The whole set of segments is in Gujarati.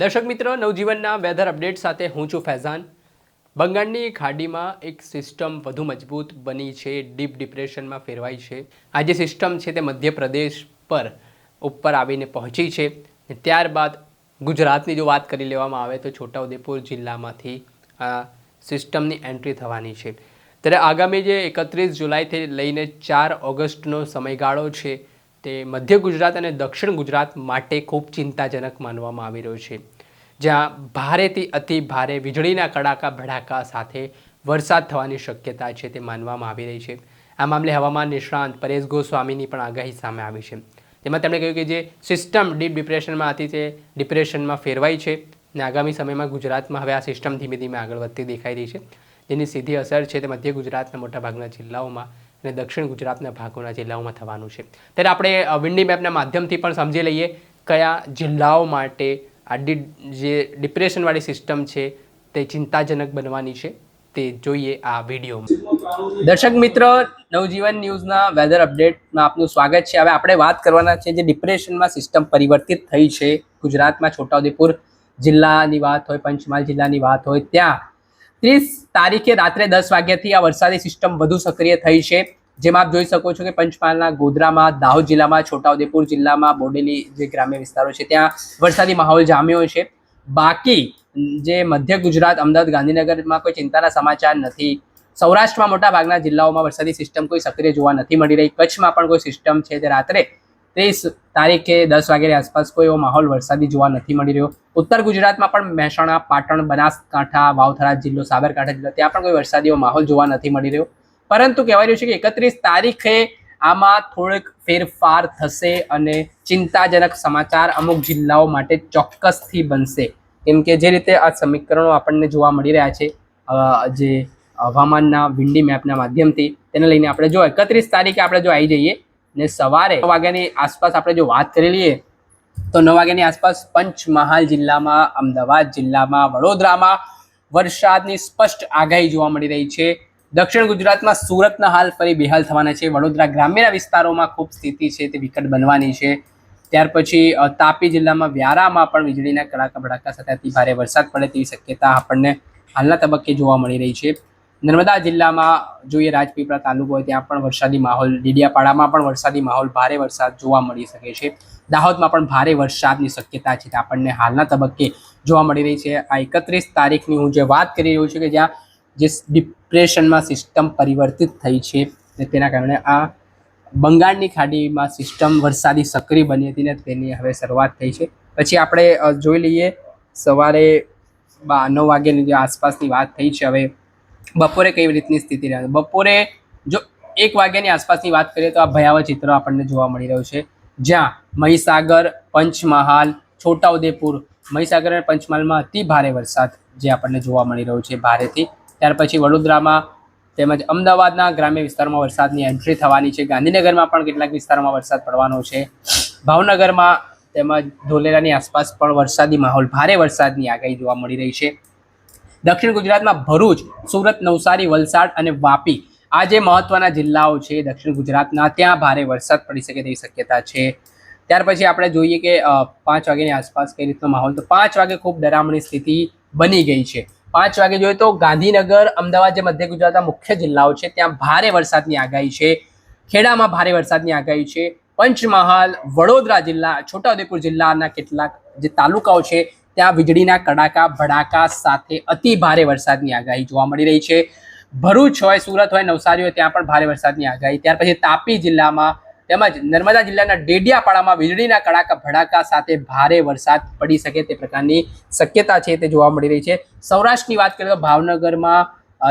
દર્શક મિત્રો, નવજીવનના વેધર અપડેટ સાથે હું છું ફૈઝાન. બંગાળની ખાડીમાં એક સિસ્ટમ વધુ મજબૂત બની છે, ડીપ ડિપ્રેશનમાં ફેરવાઈ છે. આ જે સિસ્ટમ છે તે મધ્યપ્રદેશ પર ઉપર આવીને પહોંચી છે. ત્યારબાદ ગુજરાતની જો વાત કરી લેવામાં આવે તો છોટાઉદેપુર જિલ્લામાંથી આ સિસ્ટમની એન્ટ્રી થવાની છે. ત્યારે આગામી જે 31 જુલાઈથી લઈને 4 ઓગસ્ટનો સમયગાળો છે તે મધ્ય ગુજરાત અને દક્ષિણ ગુજરાત માટે ખૂબ ચિંતાજનક માનવામાં આવી રહ્યો છે, જ્યાં ભારેથી અતિ ભારે વીજળીના કડાકા ભડાકા સાથે વરસાદ થવાની શક્યતા છે તે માનવામાં આવી રહી છે. આ મામલે હવામાન નિષ્ણાંત પરેશ ગોસ્વામીની પણ આગાહી સામે આવી છે. તેમાં તેમણે કહ્યું કે જે સિસ્ટમ ડીપ ડિપ્રેશનમાં હતી તે ડિપ્રેશનમાં ફેરવાઈ છે અને આગામી સમયમાં ગુજરાતમાં હવે આ સિસ્ટમ ધીમે ધીમે આગળ વધતી દેખાઈ રહી છે, જેની સીધી અસર છે તે મધ્ય ગુજરાતના મોટાભાગના જિલ્લાઓમાં અને દક્ષિણ ગુજરાતના ભાગોના જિલ્લાઓમાં થવાનું છે. ત્યારે આપણે વિન્ડી મેપના માધ્યમથી પણ સમજી લઈએ કયા જિલ્લાઓ માટે આ જે ડિપ્રેશનવાળી સિસ્ટમ છે તે ચિંતાજનક બનવાની છે તે જોઈએ આ વિડીયોમાં. દર્શક મિત્રો, નવજીવન ન્યૂઝના વેધર અપડેટમાં આપનું સ્વાગત છે. હવે આપણે વાત કરવાના છે જે ડિપ્રેશનમાં સિસ્ટમ પરિવર્તિત થઈ છે ગુજરાતમાં. છોટાઉદેપુર જિલ્લાની વાત હોય, પંચમહાલ જિલ્લાની વાત હોય, ત્યાં 30 તારીખે રાત્રે 10 વાગ્યાથી આ વરસાદી સિસ્ટમ વધુ સક્રિય થઈ છે. જેમાં આપ જોઈ શકો છો કે પંચમહાલના ગોધરામાં, દાહોદ જિલ્લામાં, છોટાઉદેપુર જિલ્લામાં, બોડેલી જે ગ્રામ્ય વિસ્તારો છે ત્યાં વરસાદી માહોલ જામ્યો છે. બાકી જે મધ્ય ગુજરાત, અમદાવાદ, ગાંધીનગરમાં કોઈ ચિંતાના સમાચાર નથી. સૌરાષ્ટ્રમાં મોટા ભાગના જિલ્લાઓમાં વરસાદી સિસ્ટમ કોઈ સક્રિય જોવા નથી મળી રહી. કચ્છમાં પણ કોઈ સિસ્ટમ છે તે રાત્રે 30 તારીખે 10 વાગ્યાની આસપાસ કોઈ એવો માહોલ વરસાદી જોવા નથી મળી રહ્યો. ઉત્તર ગુજરાતમાં પણ મહેસાણા, પાટણ, બનાસકાંઠા, વાવથરા જિલ્લો, સાબરકાંઠા જિલ્લો, ત્યાં પણ કોઈ વરસાદી માહોલ જોવા નથી મળી રહ્યો. પરંતુ કહેવાય રહ્યું છે કે 31 તારીખે આમાં થોડોક ફેરફાર થશે અને ચિંતાજનક સમાચાર અમુક જિલ્લાઓ માટે ચોક્કસથી બનશે. કેમ કે જે રીતે આ સમીકરણો આપણને જોવા મળી રહ્યા છે જે હવામાનના વિન્ડી મેપના માધ્યમથી, તેને લઈને આપણે જો 31 તારીખે આપણે જો આવી જઈએ ને સવારે 9 વાગ્યાની આસપાસ આપણે જો વાત કરી લઈએ તો 9 વાગ્યાની આસપાસ પંચમહાલ જિલ્લામાં, અમદાવાદ જિલ્લામાં, વડોદરામાં વરસાદની સ્પષ્ટ આગાહી જોવા મળી રહી છે. દક્ષિણ ગુજરાતમાં સુરતના હાલ ફરી બેહાલ થવાના છે. વડોદરા ગ્રામ્ય વિસ્તારોમાં ખૂબ સ્થિતિ છે તે વિકટ બનવાની છે. ત્યાર પછી તાપી જિલ્લામાં, વ્યારામાં પણ વીજળીના કડાકા ભડાકા સાથે અતિ ભારે વરસાદ પડે તેવી શક્યતા આપણને હાલના તબક્કે જોવા મળી રહી છે. નર્મદા જિલ્લામાં જોઈએ, રાજપીપળા તાલુકો હોય ત્યાં પણ વરસાદી માહોલ, ડેડિયાપાડામાં પણ વરસાદી માહોલ, ભારે વરસાદ જોવા મળી શકે છે. દાહોદમાં પણ ભારે વરસાદની શક્યતા છે તે આપણને હાલના તબક્કે જોવા મળી રહી છે. આ 31 તારીખની હું જે વાત કરી રહ્યો છું કે જ્યાં જે ડિપ્રેશનમાં સિસ્ટમ પરિવર્તિત થઈ છે ને તેના કારણે આ બંગાળની ખાડીમાં સિસ્ટમ વરસાદી સક્રિય બની હતી ને તેની હવે શરૂઆત થઈ છે. પછી આપણે જોઈ લઈએ સવારે 9 વાગ્યાની જે આસપાસની વાત થઈ છે. હવે બપોરે કઈ રીતની સ્થિતિ રહે. બપોરે જો 1 વાગ્યાની આસપાસની વાત કરીએ તો આ ભયાવહ ચિત્ર આપણને જોવા મળી રહ્યું છે, જ્યાં મહીસાગર, પંચમહાલ, છોટાઉદેપુર, મહીસાગર અને પંચમહાલમાં અતિ ભારે વરસાદ જે આપણને જોવા મળી રહ્યો છે ભારેથી. ત્યાર પછી વડોદરામાં તેમજ અમદાવાદના ગ્રામ્ય વિસ્તારોમાં વરસાદની એન્ટ્રી થવાની છે. ગાંધીનગરમાં પણ કેટલાક વિસ્તારોમાં વરસાદ પડવાનો છે. ભાવનગરમાં તેમજ ધોલેરાની આસપાસ પણ વરસાદી માહોલ, ભારે વરસાદની આગાહી જોવા મળી રહી છે. દક્ષિણ ગુજરાતમાં ભરૂચ, સુરત, નવસારી, વલસાડ અને વાપી આ જે મહત્વના જિલ્લાઓ છે દક્ષિણ ગુજરાતના, ત્યાં ભારે વરસાદ પડી શકે તેવી શક્યતા છે. ત્યાર પછી આપણે જોઈએ કે 5 વાગ્યાની આસપાસ કઈ રીતનો માહોલ. તો 5 વાગે ખૂબ ડરામણી સ્થિતિ બની ગઈ છે. 5 વાગે જોઈએ તો ગાંધીનગર, અમદાવાદ જે મધ્ય ગુજરાતના મુખ્ય જિલ્લાઓ છે ત્યાં ભારે વરસાદની આગાહી છે. ખેડામાં ભારે વરસાદની આગાહી છે. પંચમહાલ, વડોદરા જિલ્લા, છોટાઉદેપુર જિલ્લાના કેટલાક જે તાલુકાઓ છે ત્યાં વીજળીના કડાકા ભડાકા સાથે અતિ ભારે વરસાદની આગાહી જોવા મળી રહી છે. ભરૂચ હોય, સુરત હોય, નવસારી હોય ત્યાં પણ ભારે વરસાદની આગાહી. ત્યાર પછી તાપી જિલ્લામાં તેમજ નર્મદા જિલ્લાના ડેડિયાપાડામાં વીજળીના કડાકા ભડાકા સાથે ભારે વરસાદ પડી શકે તે પ્રકારની શક્યતા છે તે જોવા મળી રહી છે. સૌરાષ્ટ્રની વાત કરીએ તો ભાવનગરમાં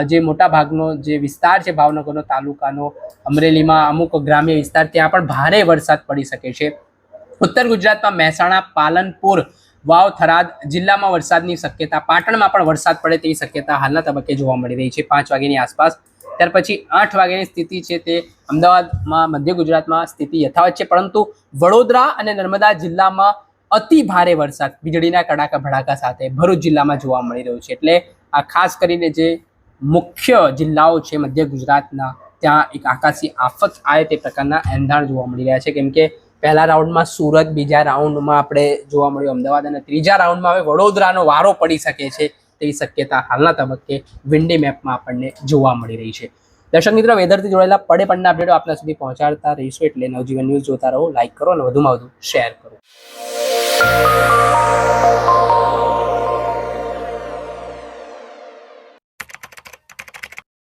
જે મોટા ભાગનો જે વિસ્તાર છે ભાવનગરનો તાલુકાનો, અમરેલીમાં અમુક ગ્રામ્ય વિસ્તાર, ત્યાં પણ ભારે વરસાદ પડી શકે છે. ઉત્તર ગુજરાતમાં મહેસાણા, પાલનપુર, વાવ, થરાદ જિલ્લામાં વરસાદની શક્યતા. પાટણમાં પણ વરસાદ પડે તેવી શક્યતા હાલના તબક્કે જોવા મળી રહી છે 5 વાગ્યાની આસપાસ. ત્યાર પછી 8 વાગ્યાની સ્થિતિ છે તે અમદાવાદમાં, મધ્ય ગુજરાતમાં સ્થિતિ યથાવત છે, પરંતુ વડોદરા અને નર્મદા જિલ્લામાં અતિ ભારે વરસાદ વીજળીના કડાકા ભડાકા સાથે ભરૂચ જિલ્લામાં જોવા મળી રહ્યું છે. એટલે આ ખાસ કરીને જે મુખ્ય જિલ્લાઓ છે મધ્ય ગુજરાતના, ત્યાં એક આકાશી આફત આવે તે પ્રકારના એંધાણ જોવા મળી રહ્યા છે. કેમ કે પહેલા રાઉન્ડમાં સુરત, બીજા રાઉન્ડમાં આપણે જોવા મળ્યું અમદાવાદ અને ત્રીજા રાઉન્ડમાં હવે વડોદરાનો વારો પડી શકે છે તેવી શક્યતા હાલના તબક્કે વિન્ડી મેપમાં આપણને જોવા મળી રહી છે. દર્શક મિત્રો, વેધરથી જોડાયેલા પડના અપડેટો આપના સુધી પહોંચાડતા રહીશું, એટલે નવજીવન ન્યૂઝ જોતા રહો, લાઈક કરો અને વધુમાં વધુ શેર કરો.